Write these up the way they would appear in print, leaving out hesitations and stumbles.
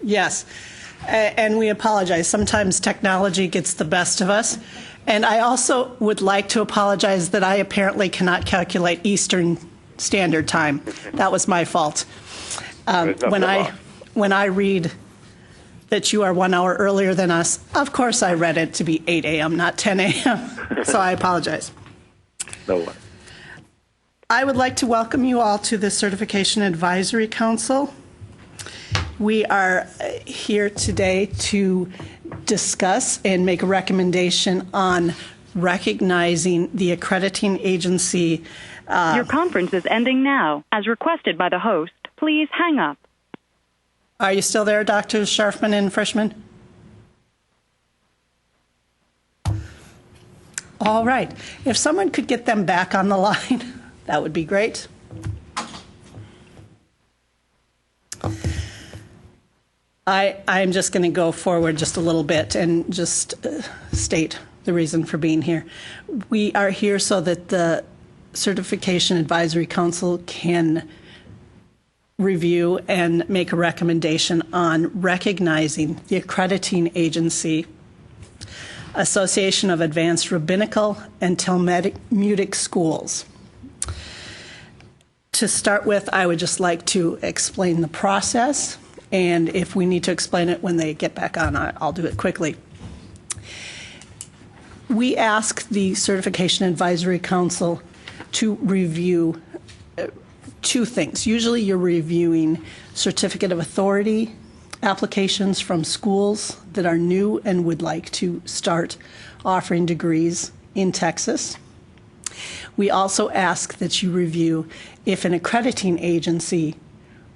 Yes, and we apologize. Sometimes technology gets the best of us. And I also would like to apologize that I apparently cannot calculate Eastern Standard Time. That was my fault. When I read that you are 1 hour earlier than us, of course I read it to be 8 a.m., not 10 a.m., so I apologize. No way. I would like to welcome you all to the Certification Advisory Council. We are here today to discuss and make a recommendation on recognizing the accrediting agency. Your conference is ending now. As requested by the host, please hang up. Are you still there, Dr. Scharfman and Frischman? All right. If someone could get them back on the line, that would be great. I'm just going to go forward just a little bit and just state the reason for being here. We are here so that the Certification Advisory Council can review and make a recommendation on recognizing the accrediting agency, Association of Advanced Rabbinical and Talmudic Schools. To start with, I would just like to explain the process. And if we need to explain it when they get back on, I'll do it quickly. We ask the Certification Advisory Council to review two things. Usually you're reviewing certificate of authority applications from schools that are new and would like to start offering degrees in Texas. We also ask that you review if an accrediting agency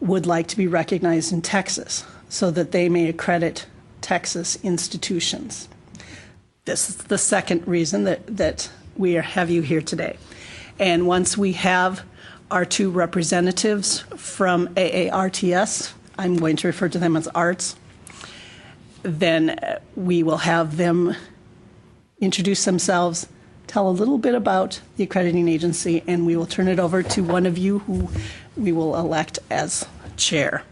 would like to be recognized in Texas so that they may accredit Texas institutions. This is the second reason that we have you here today. And once we have our two representatives from AARTS, I'm going to refer to them as ARTS, then we will have them introduce themselves, tell a little bit about the accrediting agency, and we will turn it over to one of you who we will elect as chair.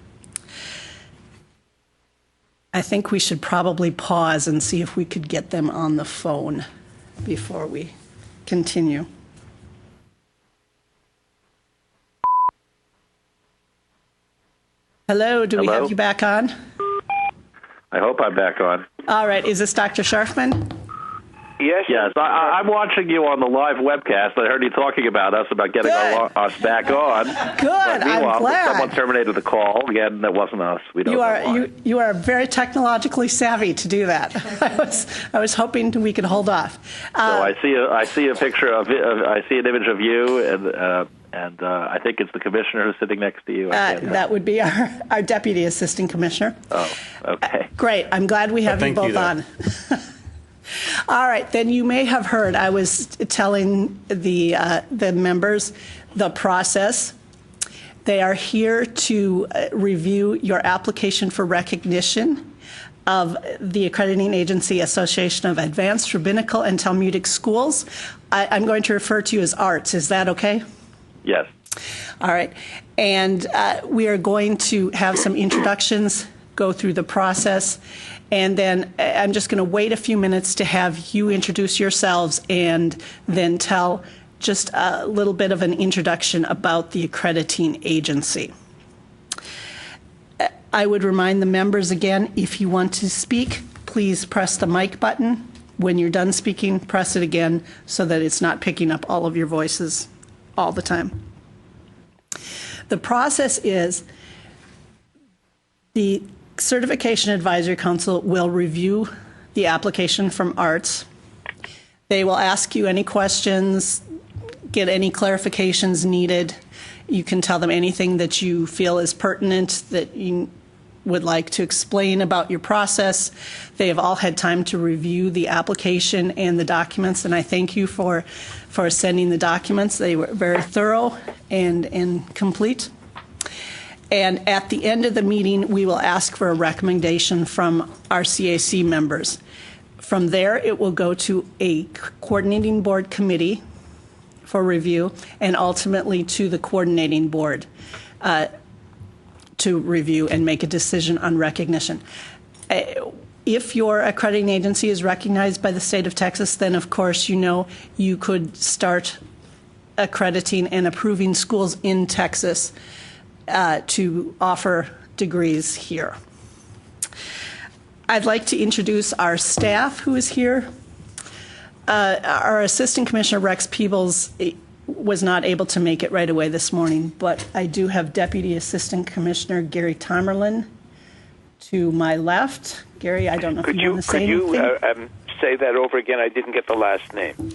I think we should probably pause and see if we could get them on the phone before we continue. Hello, do we have you back on? I hope I'm back on. All right, is this Dr. Scharfman? Yes. I'm watching you on the live webcast. I heard you talking about us, about getting us back on. Good, I'm glad. Someone terminated the call. Again, that wasn't us. We don't know why. You are very technologically savvy to do that. I was hoping we could hold off. So I see a picture of I see an image of you, and I think it's the commissioner who's sitting next to you. That would be our deputy assistant commissioner. Oh, okay. Great. I'm glad we have you both on. All right, then you may have heard I was telling the members the process. They are here to review your application for recognition of the accrediting agency Association of Advanced Rabbinical and Talmudic Schools. I'm going to refer to you as ARTS. Is that okay? Yes. All right. And we are going to have some introductions, go through the process, and then I'm just going to wait a few minutes to have you introduce yourselves and then tell just a little bit of an introduction about the accrediting agency. I would remind the members again, if you want to speak, please press the mic button. When you're done speaking, press it again so that it's not picking up all of your voices all the time. The process is the Certification Advisory Council will review the application from ARTS. They will ask you any questions, get any clarifications needed. You can tell them anything that you feel is pertinent that you would like to explain about your process. They have all had time to review the application and the documents, and I thank you for sending the documents. They were very thorough and complete. And at the end of the meeting, we will ask for a recommendation from our CAC members. From there, it will go to a coordinating board committee for review and ultimately to the coordinating board. to review and make a decision on recognition. If your accrediting agency is recognized by the state of Texas, then of course you could start accrediting and approving schools in Texas to offer degrees here. I'd like to introduce our staff who is here. Our Assistant Commissioner Rex Peebles was not able to make it right away this morning, but I do have Deputy Assistant Commissioner Gary Tomerlin to my left. Gary, I don't know if you want to say anything. Could you say that over again? I didn't get the last name.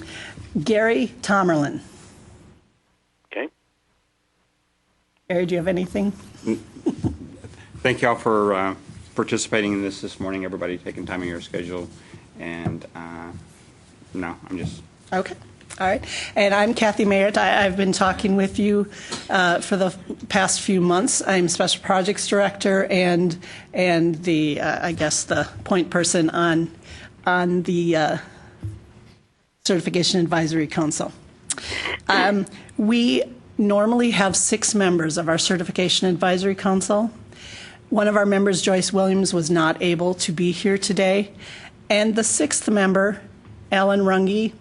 Gary Tomerlin. Okay. Gary, do you have anything? Thank you all for participating in this morning, everybody taking time in your schedule. And no, I'm just... Okay. All right. And I'm Kathy Mayert. I've been talking with you for the past few months. I'm Special Projects Director and the, I guess, the point person on the Certification Advisory Council. We normally have 6 members of our Certification Advisory Council. One of our members, Joyce Williams, was not able to be here today. And the 6th member, Alan Runge,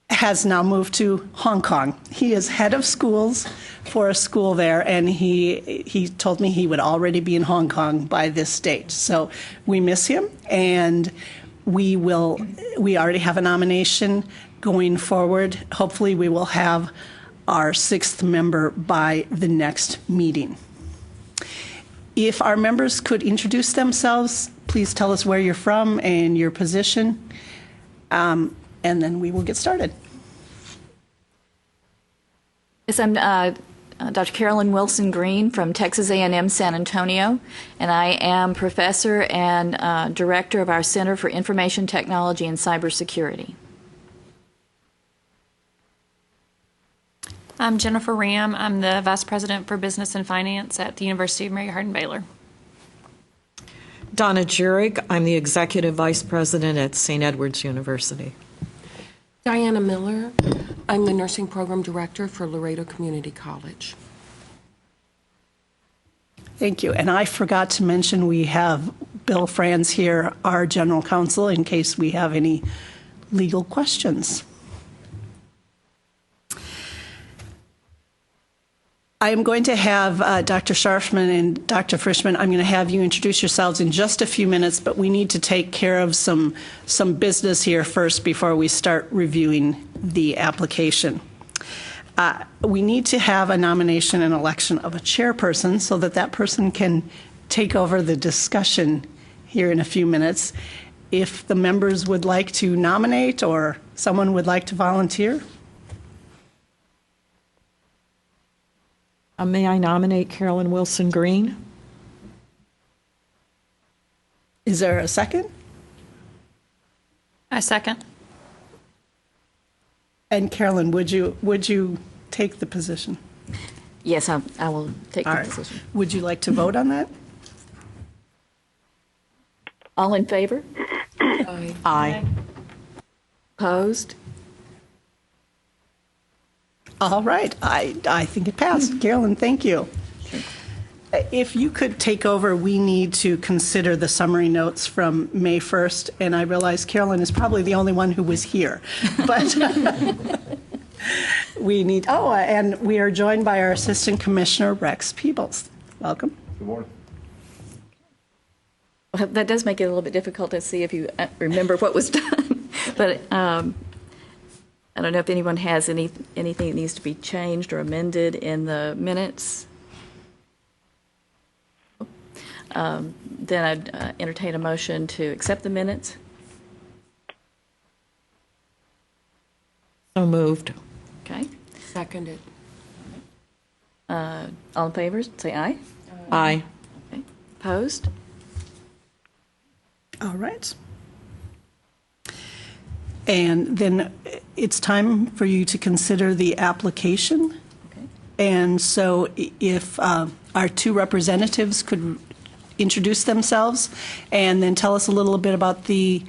has now moved to Hong Kong. He is head of schools for a school there, and he told me he would already be in Hong Kong by this date. So we miss him, and we already have a nomination going forward. Hopefully we will have our 6th member by the next meeting. If our members could introduce themselves, please tell us where you're from and your position. And then we will get started. Yes, I'm Dr. Carolyn Wilson Green from Texas A&M San Antonio, and I am professor and director of our Center for Information Technology and Cybersecurity. I'm Jennifer Ram. I'm the Vice President for Business and Finance at the University of Mary Hardin-Baylor. Donna Jurek. I'm the Executive Vice President at St. Edward's University. Diana Miller. I'm the Nursing Program Director for Laredo Community College. Thank you. And I forgot to mention we have Bill Franz here, our General Counsel, in case we have any legal questions. I am going to have Dr. Scharfman and Dr. Frischman, I'm going to have you introduce yourselves in just a few minutes, but we need to take care of some business here first before we start reviewing the application. We need to have a nomination and election of a chairperson so that that person can take over the discussion here in a few minutes. If the members would like to nominate or someone would like to volunteer. May I nominate Carolyn Wilson Green? Is there a second? I second. And Carolyn, would you take the position? Yes, I will take All the right. position. Would you like to vote on that? All in favor? Aye. Opposed? All right. I think it passed. Carolyn, thank you. If you could take over, we need to consider the summary notes from May 1st, and I realize Carolyn is probably the only one who was here. But we need, and we are joined by our Assistant Commissioner, Rex Peebles. Welcome. Good morning. Well, that does make it a little bit difficult to see if you remember what was done. But I don't know if anyone has anything that needs to be changed or amended in the minutes. Then I'd entertain a motion to accept the minutes. So moved. Okay. Seconded. All in favor, say aye. Aye. Okay. Opposed? All right. And then it's time for you to consider the application. Okay. And so if our 2 representatives could introduce themselves and then tell us a little bit about the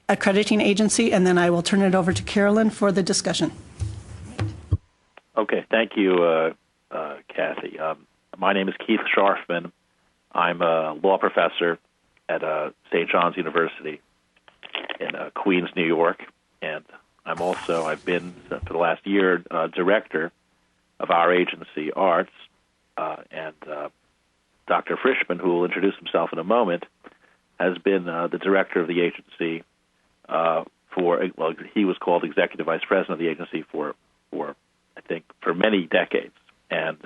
accrediting agency, and then I will turn it over to Carolyn for the discussion. Okay, thank you, Kathy. My name is Keith Scharfman. I'm a law professor at St. John's University in Queens, New York, and I've been for the last year director of our agency, Arts, and Dr. Frischman, who will introduce himself in a moment, has been the director of the agency he was called executive vice president of the agency for I think for many decades, and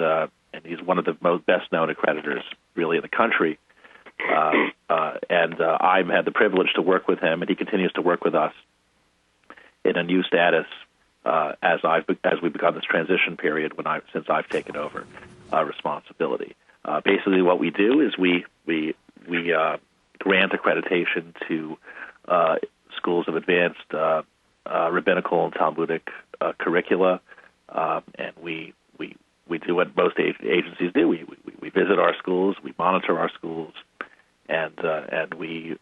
he's one of the most best-known accreditors really in the country. And I've had the privilege to work with him, and he continues to work with us in a new status as we've begun this transition period since I've taken over responsibility. Basically, what we do is we grant accreditation to schools of advanced rabbinical and Talmudic curricula, and we do what most agencies do. We visit our schools, we monitor our schools, and we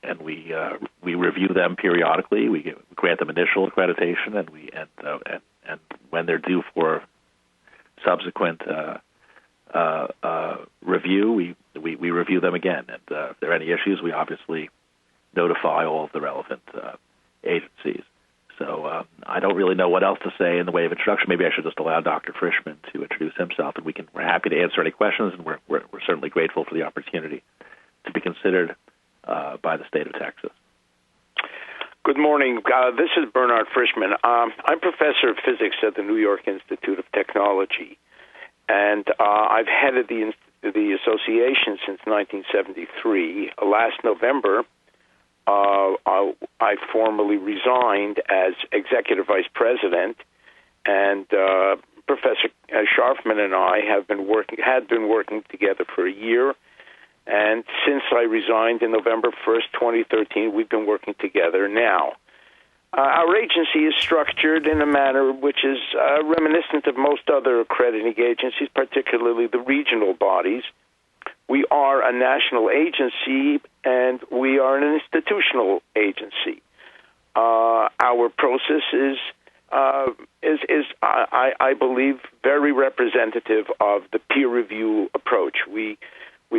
review them periodically. We grant them initial accreditation, and when they're due for subsequent review, we review them again. And if there are any issues, we obviously notify all of the relevant agencies. So I don't really know what else to say in the way of introduction. Maybe I should just allow Dr. Frischman to introduce himself, and we're happy to answer any questions, and we're certainly grateful for the opportunity to be considered by the state of Texas. Good morning. This is Bernard Frischman. I'm professor of physics at the New York Institute of Technology, and I've headed the association since 1973. Last November, I formally resigned as executive vice president, and Professor Scharfman and I had been working together for a year. And since I resigned in November 1st, 2013, we've been working together now. Our agency is structured in a manner which is reminiscent of most other accrediting agencies, particularly the regional bodies. We are a national agency, and we are an institutional agency. Our process is I believe, very representative of the peer review approach. We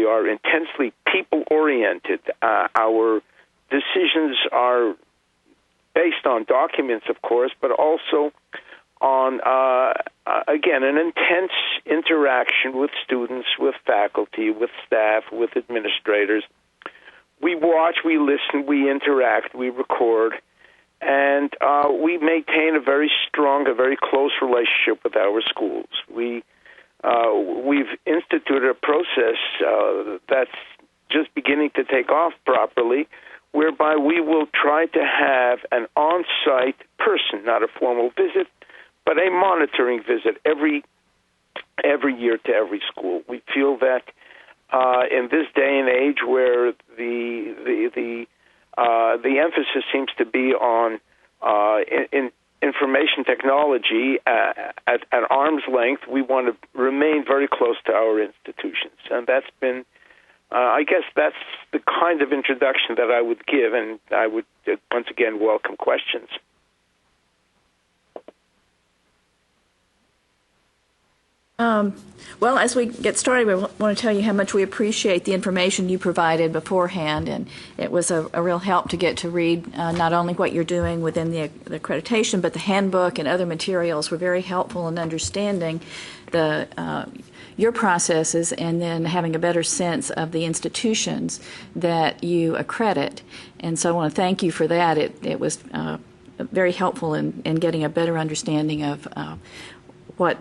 are intensely people-oriented. Our decisions are based on documents, of course, but also on, again, an intense interaction with students, with faculty, with staff, with administrators. We watch, we listen, we interact, we record, and we maintain a very strong, a very close relationship with our schools. We've instituted a process that's just beginning to take off properly, whereby we will try to have an on-site person, not a formal visit, but a monitoring visit every year to every school. We feel that in this day and age, where the emphasis seems to be on in information technology at arm's length, we want to remain very close to our institutions, and that's been. I guess that's the kind of introduction that I would give, and I would once again welcome questions. Well, as we get started, we want to tell you how much we appreciate the information you provided beforehand, and it was a real help to get to read not only what you're doing within the accreditation, but the handbook and other materials were very helpful in understanding your processes and then having a better sense of the institutions that you accredit. And so I want to thank you for that. It was very helpful in getting a better understanding of what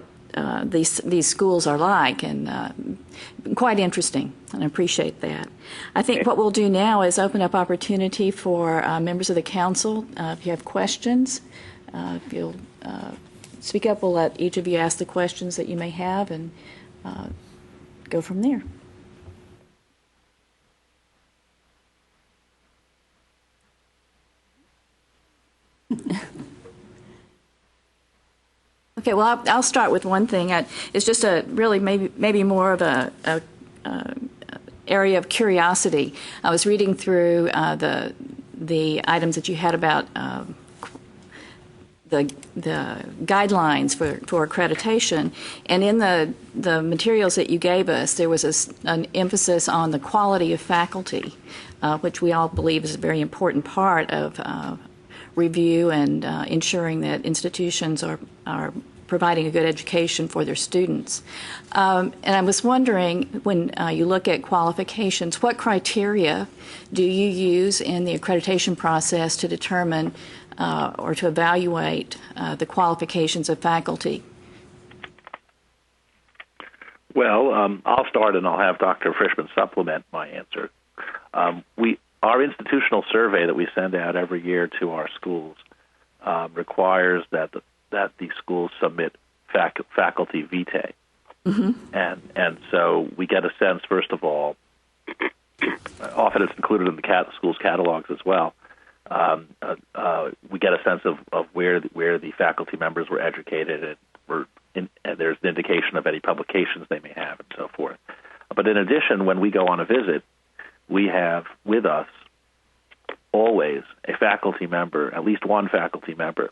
these schools are like, and quite interesting, and I appreciate that. I think what we'll do now is open up opportunity for members of the council. If you have questions, if you'll speak up, we'll let each of you ask the questions that you may have and go from there. Okay, well, I'll start with one thing. It's just a really maybe more of a area of curiosity. I was reading through the items that you had about the guidelines for accreditation, and in the materials that you gave us, there was an emphasis on the quality of faculty, which we all believe is a very important part of review and ensuring that institutions are providing a good education for their students. And I was wondering, when you look at qualifications, what criteria do you use in the accreditation process to determine or to evaluate the qualifications of faculty? Well, I'll start and I'll have Dr. Frischman supplement my answer. Our institutional survey that we send out every year to our schools requires that the schools submit faculty vitae. Mm-hmm. And so we get a sense, first of all, often it's included in the school's catalogs as well. We get a sense of where the faculty members were educated, and there's an indication of any publications they may have and so forth. But in addition, when we go on a visit, we have with us always a faculty member, at least one faculty member,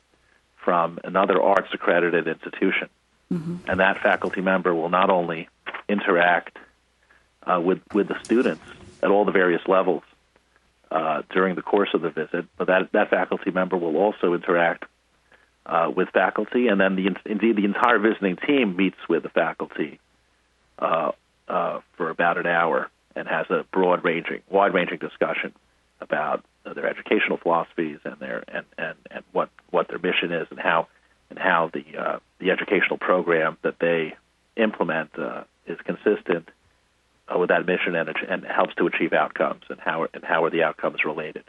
from another arts-accredited institution. Mm-hmm. And that faculty member will not only interact with the students at all the various levels during the course of the visit, but that faculty member will also interact with faculty, and then indeed the entire visiting team meets with the faculty for about an hour and has a wide-ranging discussion about their educational philosophies and what their mission is, and how the educational program that they implement is consistent with that mission and helps to achieve outcomes, and how are the outcomes related?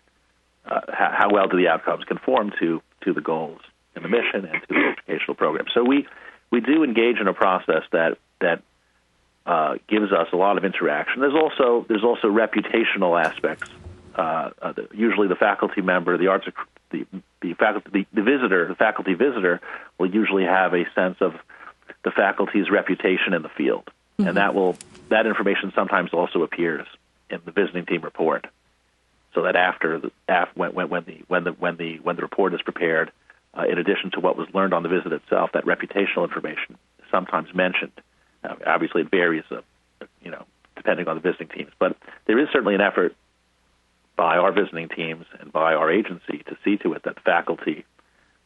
How well do the outcomes conform to the goals and the mission and to the educational program? So we do engage in a process that gives us a lot of interaction. There's also reputational aspects. Usually, the faculty member, the faculty visitor will usually have a sense of the faculty's reputation in the field, mm-hmm. and that information sometimes also appears in the visiting team report. So that when the report is prepared, in addition to what was learned on the visit itself, that reputational information is sometimes mentioned. Obviously, it varies, depending on the visiting teams, but there is certainly an effort by our visiting teams and by our agency to see to it that faculty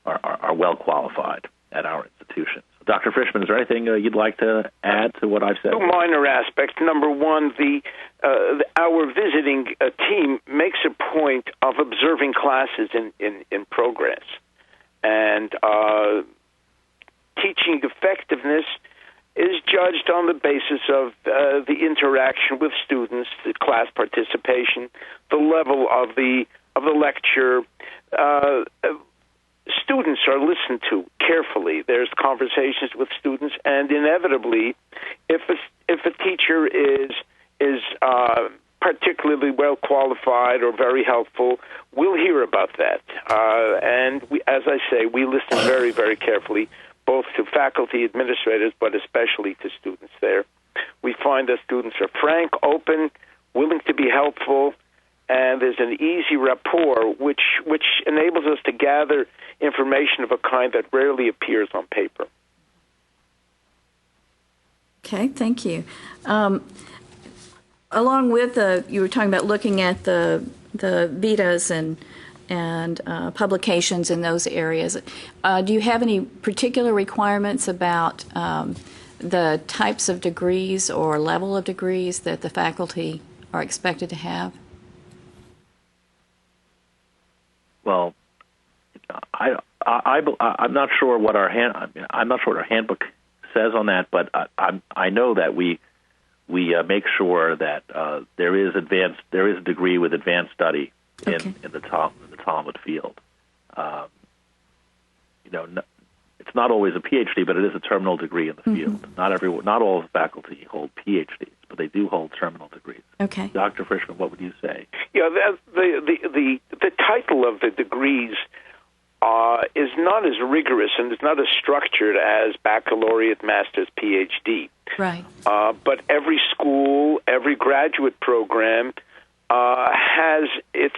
are well qualified at our institutions. Dr. Frischman, is there anything you'd like to add to what I've said? Two minor aspects. Number one, our visiting team makes a point of observing classes in progress, and teaching effectiveness is judged on the basis of the interaction with students, the class participation, the level of the lecture. Students are listened to carefully. There's conversations with students, and inevitably, if a teacher is particularly well qualified or very helpful, we'll hear about that. And as I say, we listen very, very carefully, both to faculty, administrators, but especially to students there. We find that students are frank, open, willing to be helpful, and there's an easy rapport which enables us to gather information of a kind that rarely appears on paper. Okay, thank you. Along with you were talking about looking at the vitas and publications in those areas. Do you have any particular requirements about the types of degrees or level of degrees that the faculty are expected to have? Well, I'm not sure what our handbook says on that, but I know that we make sure that there is a degree with advanced study in the Talmud field. It's not always a PhD, but it is a terminal degree in the field. Mm-hmm. Not all faculty hold PhDs, but they do hold terminal degrees. Okay, Dr. Frischman, what would you say? Yeah, the title of the degrees is not as rigorous and is not as structured as baccalaureate, master's, PhD. Right. But every school, every graduate program has its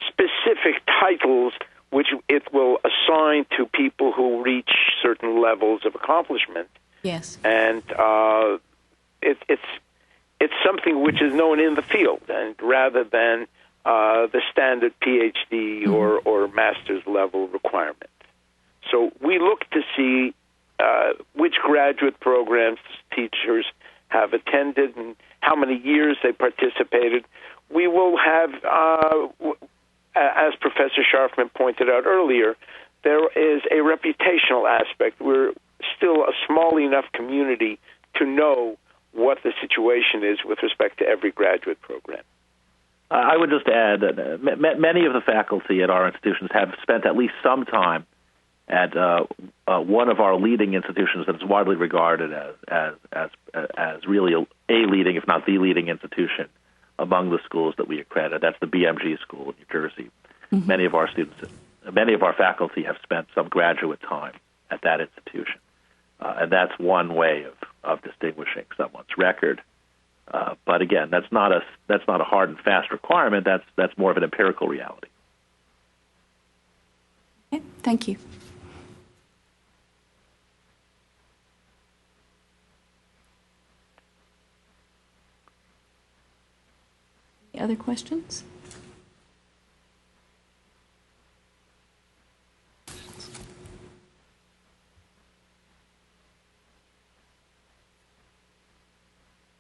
specific titles which it will assign to people who reach certain levels of accomplishment. Yes. And it's something which is known in the field, and rather than the standard PhD or master's level requirement. So we look to see which graduate programs teachers have attended and how many years they participated. We will have, as Professor Scharfman pointed out earlier, there is a reputational aspect. We're still a small enough community to know what the situation is with respect to every graduate program. I would just add that many of the faculty at our institutions have spent at least some time at one of our leading institutions that is widely regarded as really a leading, if not the leading institution among the schools that we accredit. That's the BMG School in New Jersey. Mm-hmm. Many of our faculty have spent some graduate time at that institution, and that's one way of distinguishing someone's record. But again, that's not a hard and fast requirement. That's more of an empirical reality. Okay, thank you. Any other questions?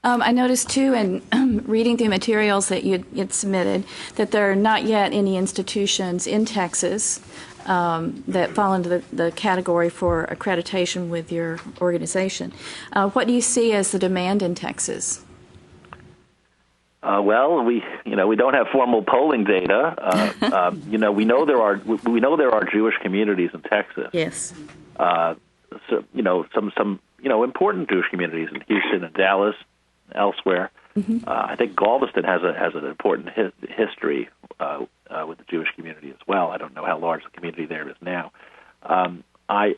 I noticed, too, in reading through materials that you'd submitted, that there are not yet any institutions in Texas that fall into the category for accreditation with your organization. What do you see as the demand in Texas? Well, we don't have formal polling data. We know there are Jewish communities in Texas. Yes. So some important Jewish communities in Houston and Dallas, elsewhere. Mm-hmm. I think Galveston has an important history with the Jewish community as well. I don't know how large the community there is now. I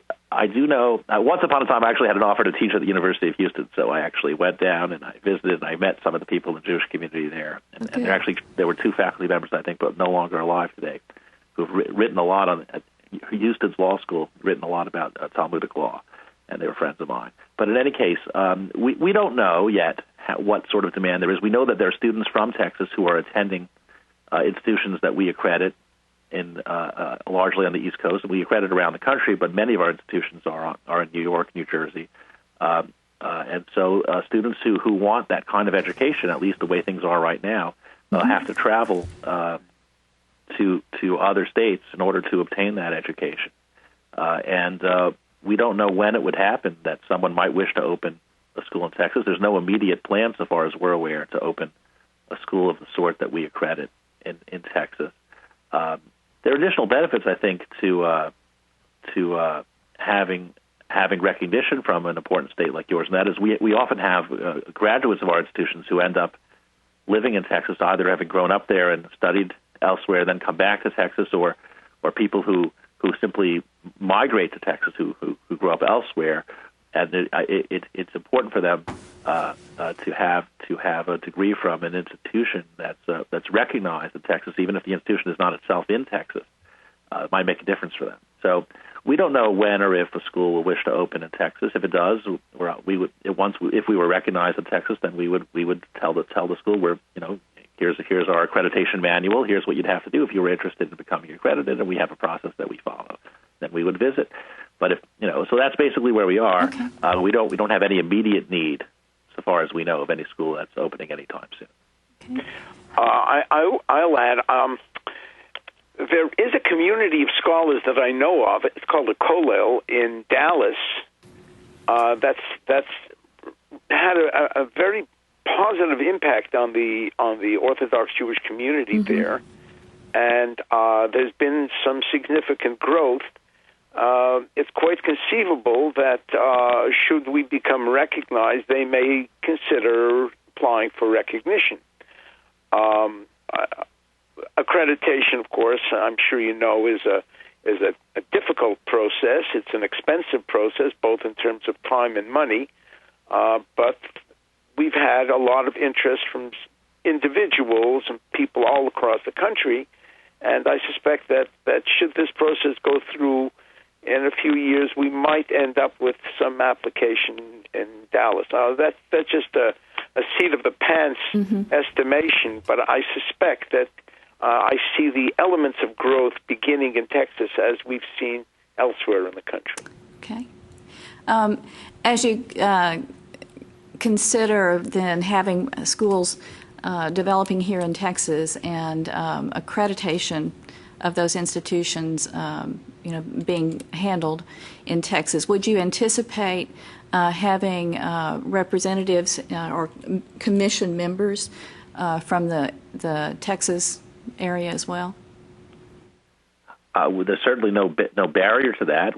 do know, once upon a time I actually had an offer to teach at the University of Houston, so I actually went down and I visited and I met some of the people in the Jewish community there. And, okay. And there were two faculty members, I think, but no longer alive today, who've written a lot at Houston's law school, written a lot about Talmudic law, and they were friends of mine. But in any case, we don't know yet what sort of demand there is. We know that there are students from Texas who are attending institutions that we accredit in largely on the East Coast. We accredit around the country, but many of our institutions are in New York, New Jersey. And so students who want that kind of education, at least the way things are right now, have to travel to other states in order to obtain that education. And we don't know when it would happen that someone might wish to open a school in Texas. There's no immediate plan, so far as we're aware, to open a school of the sort that we accredit in Texas. There are additional benefits, I think, to having recognition from an important state like yours, and that is we often have graduates of our institutions who end up living in Texas, either having grown up there and studied elsewhere, then come back to Texas, or people who simply migrate to Texas who grew up elsewhere, and it's important for them to have a degree from an institution that's recognized in Texas, even if the institution is not itself in Texas. It might make a difference for them. So we don't know when or if a school will wish to open in Texas. If it does, if we were recognized in Texas, then we would tell the school, here's our accreditation manual. Here's what you'd have to do if you were interested in becoming accredited, and we have a process that we follow. Then we would visit. But so that's basically where we are. Okay. We don't have any immediate need, so far as we know, of any school that's opening anytime soon. Okay. I'll add. There is a community of scholars that I know of. It's called the Kollel in Dallas. That's had a very positive impact on the Orthodox Jewish community there, and there's been some significant growth. It's quite conceivable that should we become recognized, they may consider applying for recognition. Accreditation, of course, I'm sure you know, is a difficult process. It's an expensive process, both in terms of time and money. But we've had a lot of interest from individuals and people all across the country, And I suspect that should this process go through in a few years, we might end up with some application in Dallas. That's just a seat of the pants estimation, but I suspect that I see the elements of growth beginning in Texas as we've seen elsewhere in the country. Okay. As you consider then having schools developing here in Texas and accreditation of those institutions, being handled in Texas, would you anticipate having representatives or commission members from the Texas area as well? There's certainly no barrier to that.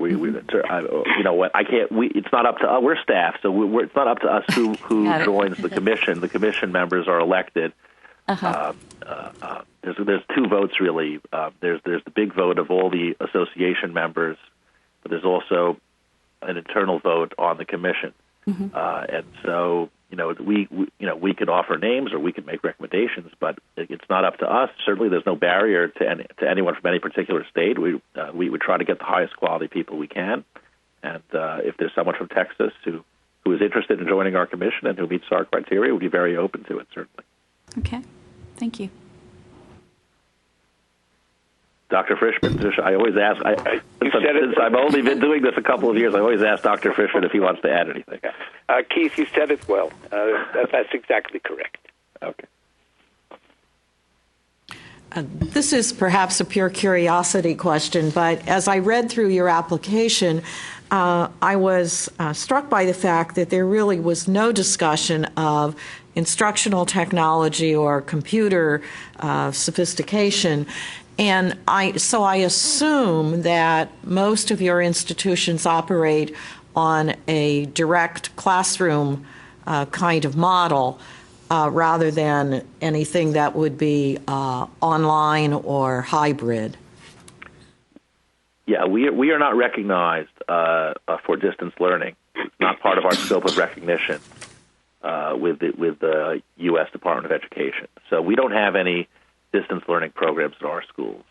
I can't. It's not up to we're staff, so it's not up to us who joins the commission. The commission members are elected. There's two votes really. There's the big vote of all the association members, but there's also an internal vote on the commission. And so we could offer names or we could make recommendations, but it's not up to us. Certainly, there's no barrier to anyone from any particular state. We would try to get the highest quality people we can, and if there's someone from Texas who is interested in joining our commission and who meets our criteria, we'd be very open to it. Certainly. Okay, thank you. Dr. Frischman, I always ask, since I've only been doing this a couple of years, I always ask Dr. Frischman if he wants to add anything. Keith, you said it well. That's exactly correct. Okay. This is perhaps a pure curiosity question, but as I read through your application, I was struck by the fact that there really was no discussion of instructional technology or computer sophistication. And so I assume that most of your institutions operate on a direct classroom kind of model rather than anything that would be online or hybrid. Yeah, we are not recognized for distance learning. It's not part of our scope of recognition with the U.S. Department of Education. So we don't have any distance learning programs at our schools.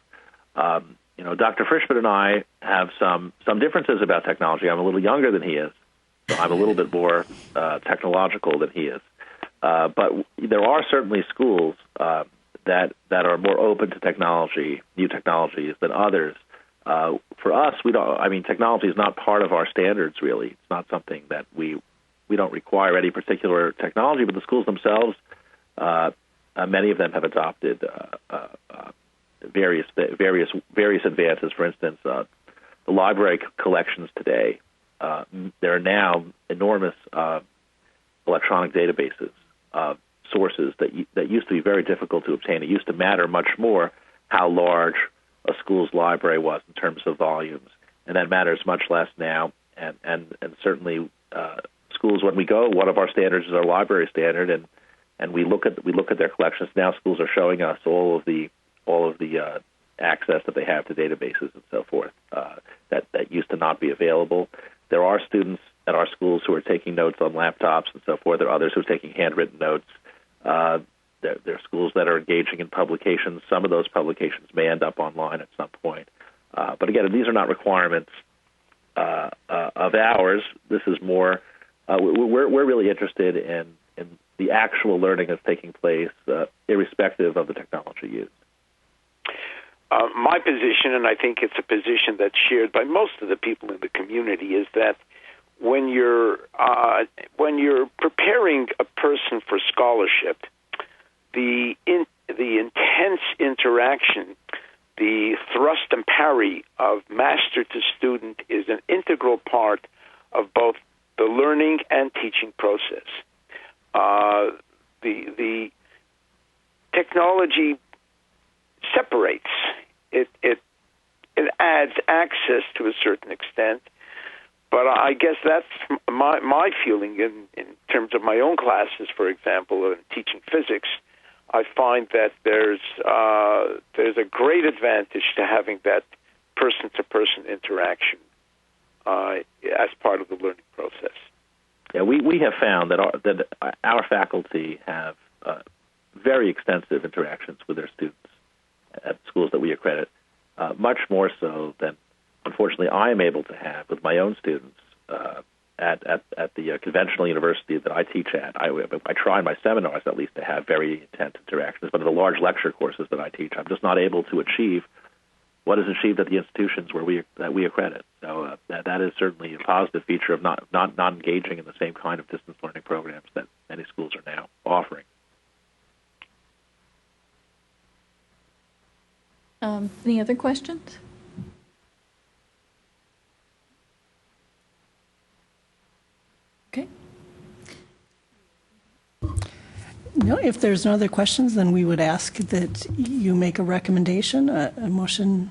Dr. Frischman and I have some differences about technology. I'm a little younger than he is, so I'm a little bit more technological than he is. But there are certainly schools that are more open to technology, new technologies, than others. For us, technology is not part of our standards, really. It's not something that we don't require any particular technology, but the schools themselves, many of them have adopted various advances. For instance, the library collections today, there are now enormous electronic databases of sources that used to be very difficult to obtain. It used to matter much more how large a school's library was in terms of volumes, and that matters much less now. And certainly, schools, when we go, one of our standards is our library standard, and we look at their collections. Now schools are showing us all of the access that they have to databases and so forth that used to not be available. There are students at our schools who are taking notes on laptops and so forth. There are others who are taking handwritten notes. There are schools that are engaging in publications. Some of those publications may end up online at some point. But again, these are not requirements of ours. This is more, we're really interested in the actual learning that's taking place, irrespective of the technology used. My position, and I think it's a position that's shared by most of the people in the community, is that when you're preparing a person for scholarship, the intense interaction, the thrust and parry of master to student is an integral part of both the learning and teaching process. The technology separates. It adds access to a certain extent, but I guess that's my feeling in terms of my own classes. For example, in teaching physics, I find that there's a great advantage to having that person-to-person interaction as part of the learning process. Yeah, we have found that our faculty have very extensive interactions with their students, at schools that we accredit, much more so than, unfortunately, I am able to have with my own students at the conventional university that I teach at. I try in my seminars at least to have very intense interactions, but in the large lecture courses that I teach, I'm just not able to achieve what is achieved at the institutions that we accredit. So that is certainly a positive feature of not engaging in the same kind of distance learning programs that many schools are now offering. Any other questions? Okay. No, if there's no other questions, then we would ask that you make a recommendation, a motion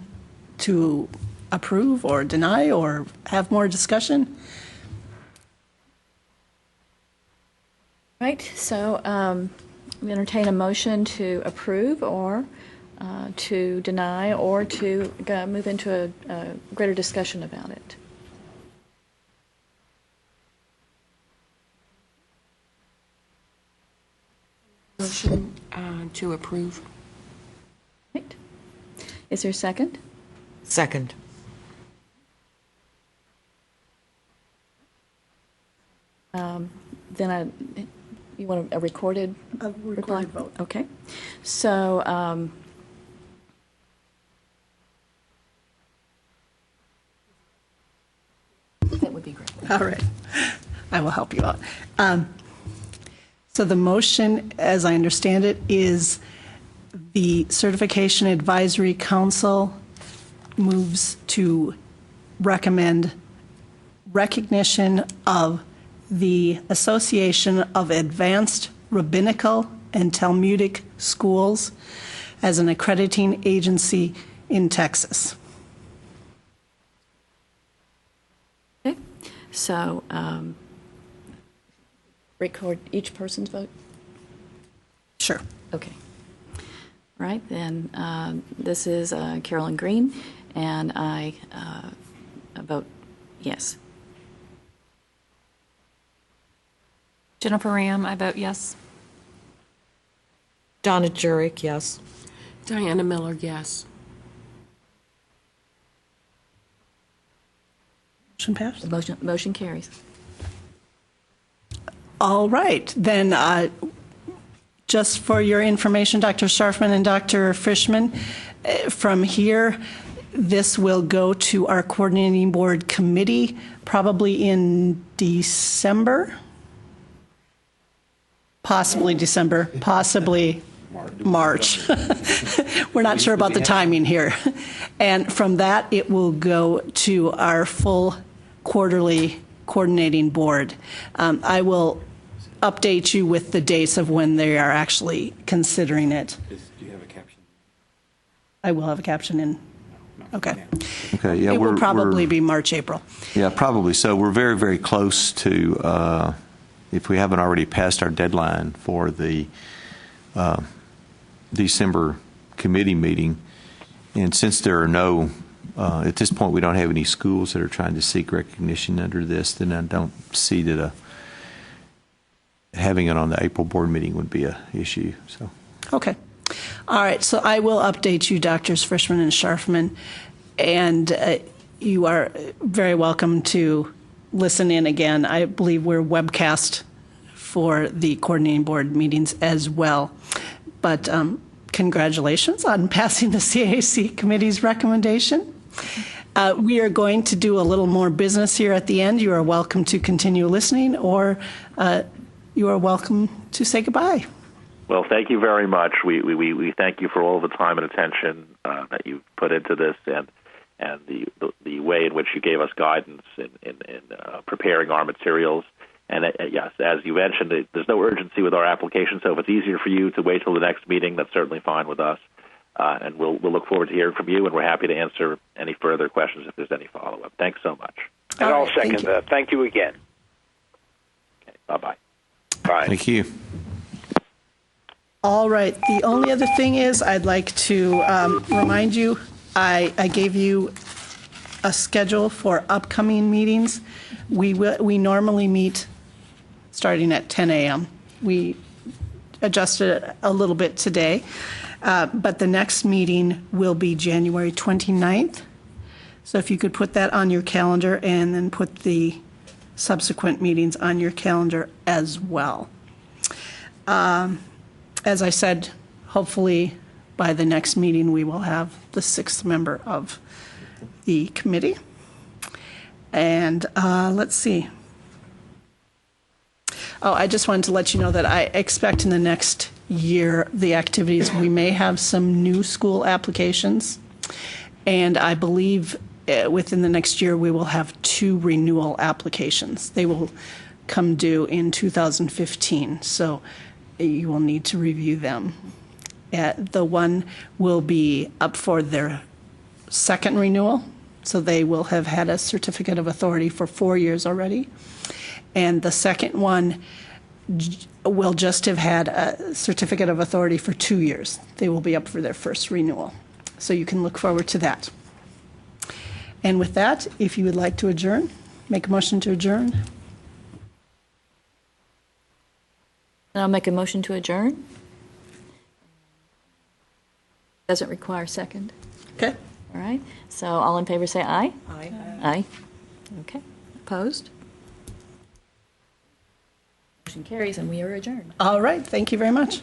to approve or deny or have more discussion. Right, so we entertain a motion to approve or to deny or to move into a greater discussion about it. Motion to approve. Right. Is there a second? Second. Then you want a recorded reply? Vote. Okay. So that would be great. All right. I will help you out. So the motion, as I understand it, is the Certification Advisory Council moves to recommend recognition of the Association of Advanced Rabbinical and Talmudic Schools as an accrediting agency in Texas. Okay. So record each person's vote? Sure. Okay. All right, then this is Carolyn Green, and I vote yes. Jennifer Ram, I vote yes. Donna Jurek, yes. Diana Miller, yes. Motion passed. The motion carries. All right, then just for your information, Dr. Scharfman and Dr. Frischman, from here, this will go to our coordinating board committee probably in December, possibly December, possibly March. We're not sure about the timing here. And from that, it will go to our full quarterly coordinating board. I will update you with the dates of when they are actually considering it. Do you have a caption? I will have a caption in. Okay. Okay. Yeah, it will probably be March, April. Yeah, probably. So we're very, very close to, if we haven't already passed our deadline for the December committee meeting. And since there are no, at this point, we don't have any schools that are trying to seek recognition under this, then I don't see that having it on the April board meeting would be an issue. So. Okay. All right. So I will update you, Drs. Frischman and Scharfman, and you are very welcome to listen in again. I believe we're webcast for the coordinating board meetings as well. But congratulations on passing the CAC committee's recommendation. We are going to do a little more business here at the end. You are welcome to continue listening, or you are welcome to say goodbye. Well, thank you very much. We thank you for all the time and attention that you've put into this, and the way in which you gave us guidance in preparing our materials. And yes, as you mentioned, there's no urgency with our application, so if it's easier for you to wait till the next meeting, that's certainly fine with us. And we'll look forward to hearing from you, and we're happy to answer any further questions if there's any follow-up. Thanks so much. And I'll second that. Thank you again. Okay, bye-bye. Bye. Thank you. All right. The only other thing is I'd like to remind you, I gave you a schedule for upcoming meetings. We normally meet starting at 10 a.m. We adjusted it a little bit today. But the next meeting will be January 29th. So if you could put that on your calendar and then put the subsequent meetings on your calendar as well. As I said, hopefully by the next meeting we will have the 6th member of the committee. And let's see. Oh, I just wanted to let you know that I expect in the next year the activities, we may have some new school applications. And I believe within the next year we will have 2 renewal applications. They will come due in 2015, so you will need to review them. The one will be up for their 2nd renewal, so they will have had a certificate of authority for 4 years already. And the second one will just have had a certificate of authority for 2 years. They will be up for their first renewal. So you can look forward to that. And with that, if you would like to adjourn, make a motion to adjourn. And I'll make a motion to adjourn. Doesn't require a second. Okay. All right. So all in favor say aye. Aye. Aye. Okay. Opposed? Motion carries and we are adjourned. All right. Thank you very much.